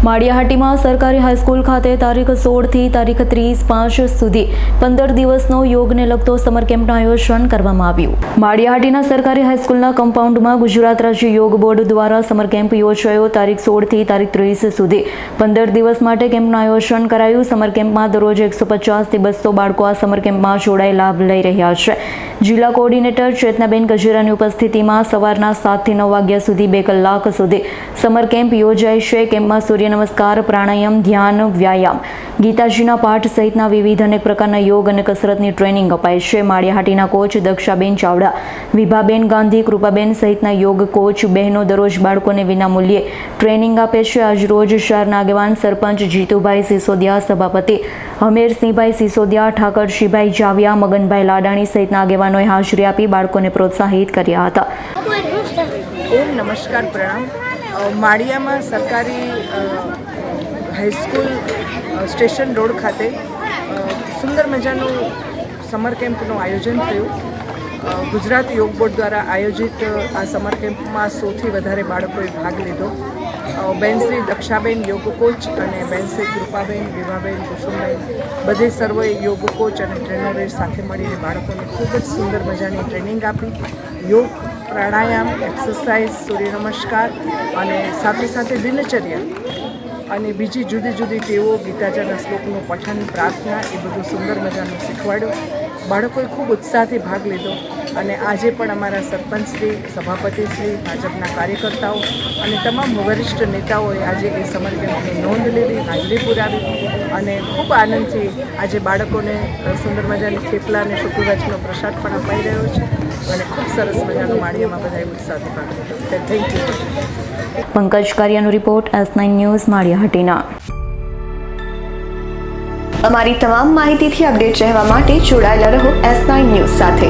માળિયાહાટીમાં સરકારી હાઈસ્કૂલ ખાતે તારીખ 16 થી તારીખ 30/5 સુધી 15 દિવસનો યોગને લગતો સમર કેમ્પનું આયોજન કરવામાં આવ્યું। માળિયાહાટીના સરકારી હાઈસ્કૂલના કમ્પાઉન્ડમાં ગુજરાત રાજ્ય યોગ બોર્ડ દ્વારા સમર કેમ્પ યોજાયો। તારીખ 16 થી તારીખ 30 સુધી 15 દિવસ માટે કેમ્પનું આયોજન કરાયું। સમર કેમ્પમાં દરરોજ 150 થી 200 બાળકો આ સમર કેમ્પમાં જોડાઈ લાભ લઈ રહ્યા છે। જિલ્લા કોઓર્ડિનેટર ચેતનાબેન ગજેરાની ઉપસ્થિતિમાં સવારના 7 થી 9 વાગ્યા સુધી 2 કલાક સુધી સમર કેમ્પ યોજાય છે। કેમ્પમાં સૂર્ય નમસ્કાર, પ્રાણાયામ, ધ્યાન, વ્યાયામ, ગીતાજીના પાઠ સહિતના વિવિધ અનેક પ્રકારના યોગ અને કસરતની ટ્રેનિંગ અપાય છે। માળિયાહાટીના કોચ દક્ષાબેન ચાવડા, વિભાબેન ગાંધી, કૃપાબેન સહિતના યોગ કોચ બહેનો દરરોજ બાળકોને વિનામૂલ્યે ટ્રેનિંગ આપે છે। આજ રોજ શહેરના આગેવાન સરપંચ જીતુભાઈ સિસોદિયા, સભાપતિ હમીરસિંહભાઈ સિસોદિયા, ઠાકરશીભાઈ જાવિયા, મગનભાઈ લાડાણી સહિતના આગેવાનોએ હાજરી આપી બાળકોને પ્રોત્સાહિત કર્યા હતા। ઓમ નમસ્કાર, પ્રણામ। માળિયામાં સરકારી હાઈસ્કૂલ સ્ટેશન રોડ ખાતે સુંદર મજાનું સમર કેમ્પનું આયોજન થયું। ગુજરાત યોગ બોર્ડ દ્વારા આયોજિત આ સમર કેમ્પમાં 100થી વધારે બાળકોએ ભાગ લીધો। બેન શ્રી દક્ષાબેન યોગ કોચ અને બેન શ્રી કૃપાબેન, વિભાબેન, કુસુમબેન બધે સર્વે યોગ કોચ અને ટ્રેનરોએ સાથે મળીને બાળકોને ખૂબ જ સુંદર મજાની ટ્રેનિંગ આપી। યોગ, પ્રાણાયામ, એક્સરસાઇઝ, સૂર્ય નમસ્કાર અને સાથે સાથે દિનચર્યા અને બીજી જુદી જુદી ટેવો, ગીતાજીના શ્લોકનું પઠન, પ્રાર્થના એ બધું સુંદર મજાનું શીખવાડ્યું। બાળકોએ ખૂબ ઉત્સાહથી ભાગ લીધો અને આજે પણ અમારા સરપંચશ્રી, સભાપતિશ્રી, ભાજપના કાર્યકર્તાઓ અને તમામ વરિષ્ઠ નેતાઓએ આજે એ સમર કેમ્પની નોંધ લીધી, હાજરી પુરાવી અને ખૂબ આનંદથી આજે બાળકોને સુંદર મજાની થેપલા અને શુક્રવાજનો પ્રસાદ પણ અપાઈ રહ્યો છે અને ખૂબ સરસ મજાનું માળિયામાં બધાએ ઉત્સાહથી ભાગ લીધો। Thank you. પંકજ કારિયાનો રિપોર્ટ, S9 ન્યૂઝ, માળિયાહાટીના। અમારી તમામ માહિતીથી અપડેટ રહેવા માટે જોડાયેલા રહો S9 ન્યૂઝ સાથે।